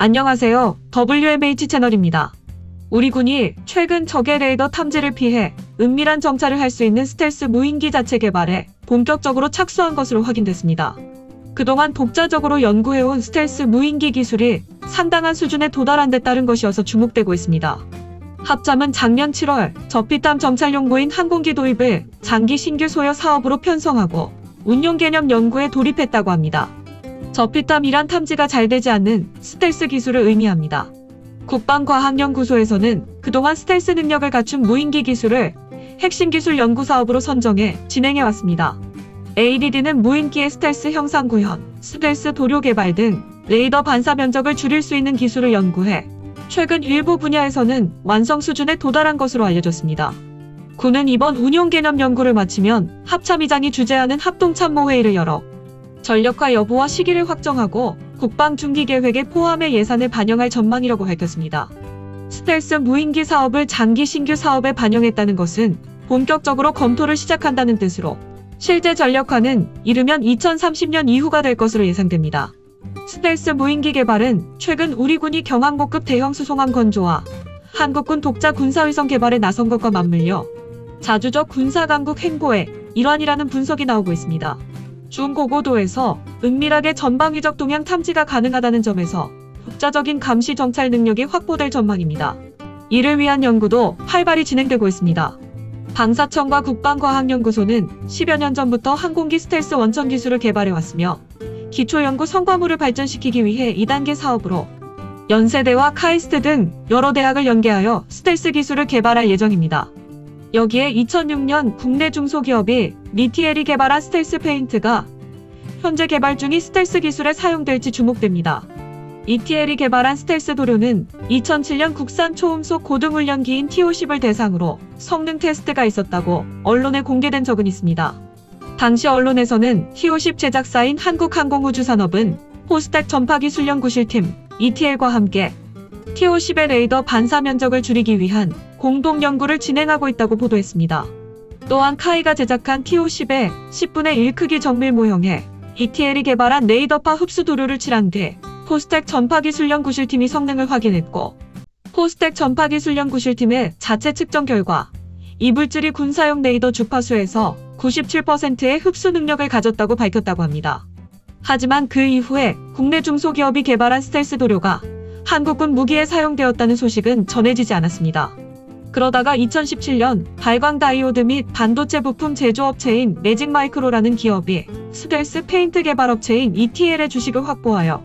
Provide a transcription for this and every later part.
안녕하세요. WMH 채널입니다. 우리 군이 최근 적의 레이더 탐지를 피해 은밀한 정찰을 할 수 있는 스텔스 무인기 자체 개발에 본격적으로 착수한 것으로 확인됐습니다. 그동안 독자적으로 연구해온 스텔스 무인기 기술이 상당한 수준에 도달한 데 따른 것이어서 주목되고 있습니다. 합참은 작년 7월 저피탐 정찰용 무인 항공기 도입을 장기 신규 소요 사업으로 편성하고 운용 개념 연구에 돌입했다고 합니다. 저피탐이란 탐지가 잘 되지 않는 스텔스 기술을 의미합니다. 국방과학연구소에서는 그동안 스텔스 능력을 갖춘 무인기 기술을 핵심 기술 연구 사업으로 선정해 진행해왔습니다. ADD는 무인기의 스텔스 형상 구현, 스텔스 도료 개발 등 레이더 반사 면적을 줄일 수 있는 기술을 연구해 최근 일부 분야에서는 완성 수준에 도달한 것으로 알려졌습니다. 군은 이번 운용 개념 연구를 마치면 합참의장이 주재하는 합동참모회의를 열어 전력화 여부와 시기를 확정하고 국방 중기 계획에 포함해 예산을 반영할 전망이라고 밝혔습니다. 스텔스 무인기 사업을 장기 신규 사업에 반영했다는 것은 본격적으로 검토를 시작한다는 뜻으로 실제 전력화는 이르면 2030년 이후가 될 것으로 예상됩니다. 스텔스 무인기 개발은 최근 우리 군이 경항모급 대형 수송함 건조와 한국군 독자 군사위성 개발에 나선 것과 맞물려 자주적 군사강국 행보의 일환이라는 분석이 나오고 있습니다. 중고고도에서 은밀하게 전방위적 동향 탐지가 가능하다는 점에서 독자적인 감시 정찰 능력이 확보될 전망입니다. 이를 위한 연구도 활발히 진행되고 있습니다. 방사청과 국방과학연구소는 10여 년 전부터 항공기 스텔스 원천 기술을 개발해왔으며 기초연구 성과물을 발전시키기 위해 2단계 사업으로 연세대와 카이스트 등 여러 대학을 연계하여 스텔스 기술을 개발할 예정입니다. 여기에 2006년 국내 중소기업이 니티엘이 개발한 스텔스 페인트가 현재 개발 중인 스텔스 기술에 사용될지 주목됩니다. 니티엘이 개발한 스텔스 도료는 2007년 국산 초음속 고등훈련기인 T-50을 대상으로 성능 테스트가 있었다고 언론에 공개된 적은 있습니다. 당시 언론에서는 T-50 제작사인 한국항공우주산업은 포스텍 전파기술연구실팀 ETL과 함께 T-50의 레이더 반사 면적을 줄이기 위한 공동 연구를 진행하고 있다고 보도했습니다. 또한 카이가 제작한 T-50의 10분의 1 크기 정밀 모형에 ETL이 개발한 레이더파 흡수 도료를 칠한 뒤 포스텍 전파기술연구실팀이 성능을 확인했고 포스텍 전파기술연구실팀의 자체 측정 결과 이 물질이 군사용 레이더 주파수에서 97%의 흡수 능력을 가졌다고 밝혔다고 합니다. 하지만 그 이후에 국내 중소기업이 개발한 스텔스 도료가 한국군 무기에 사용되었다는 소식은 전해지지 않았습니다. 그러다가 2017년 발광 다이오드 및 반도체 부품 제조업체인 매직마이크로라는 기업이 스텔스 페인트 개발업체인 ETL의 주식을 확보하여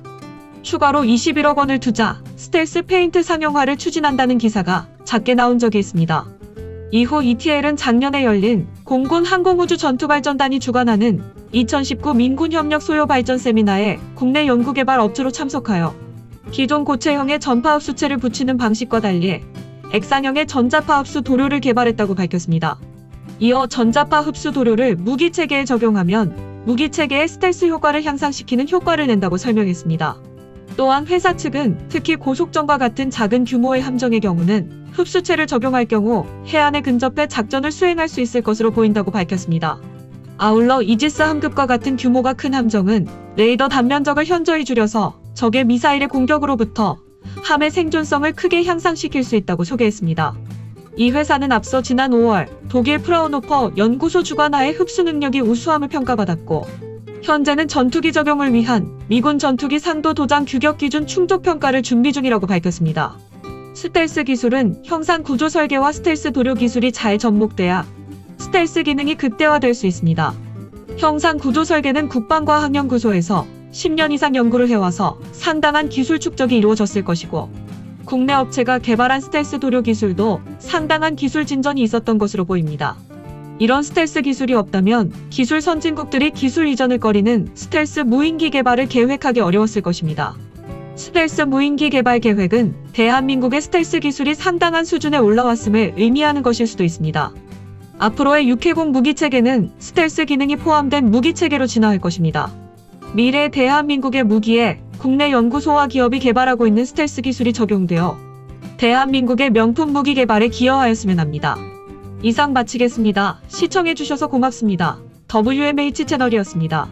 추가로 21억 원을 투자, 스텔스 페인트 상용화를 추진한다는 기사가 작게 나온 적이 있습니다. 이후 ETL은 작년에 열린 공군 항공우주 전투발전단이 주관하는 2019 민군협력 소요발전 세미나에 국내 연구개발 업체로 참석하여 기존 고체형의 전파흡수체를 붙이는 방식과 달리 액상형의 전자파 흡수 도료를 개발했다고 밝혔습니다. 이어 전자파 흡수 도료를 무기체계에 적용하면 무기체계의 스텔스 효과를 향상시키는 효과를 낸다고 설명했습니다. 또한 회사 측은 특히 고속정과 같은 작은 규모의 함정의 경우는 흡수체를 적용할 경우 해안에 근접해 작전을 수행할 수 있을 것으로 보인다고 밝혔습니다. 아울러 이지스 함급과 같은 규모가 큰 함정은 레이더 단면적을 현저히 줄여서 적의 미사일의 공격으로부터 함의 생존성을 크게 향상시킬 수 있다고 소개했습니다. 이 회사는 앞서 지난 5월 독일 프라우노퍼 연구소 주관하에 흡수 능력이 우수함을 평가받았고 현재는 전투기 적용을 위한 미군 전투기 상도 도장 규격 기준 충족 평가를 준비 중이라고 밝혔습니다. 스텔스 기술은 형상 구조 설계와 스텔스 도료 기술이 잘 접목돼야 스텔스 기능이 극대화될 수 있습니다. 형상 구조 설계는 국방과학연구소에서 10년 이상 연구를 해와서 상당한 기술 축적이 이루어졌을 것이고 국내 업체가 개발한 스텔스 도료 기술도 상당한 기술 진전이 있었던 것으로 보입니다. 이런 스텔스 기술이 없다면 기술 선진국들이 기술 이전을 꺼리는 스텔스 무인기 개발을 계획하기 어려웠을 것입니다. 스텔스 무인기 개발 계획은 대한민국의 스텔스 기술이 상당한 수준에 올라왔음을 의미하는 것일 수도 있습니다. 앞으로의 육해공 무기체계는 스텔스 기능이 포함된 무기체계로 진화할 것입니다. 미래 대한민국의 무기에 국내 연구소와 기업이 개발하고 있는 스텔스 기술이 적용되어 대한민국의 명품 무기 개발에 기여하였으면 합니다. 이상 마치겠습니다. 시청해주셔서 고맙습니다. WMH 채널이었습니다.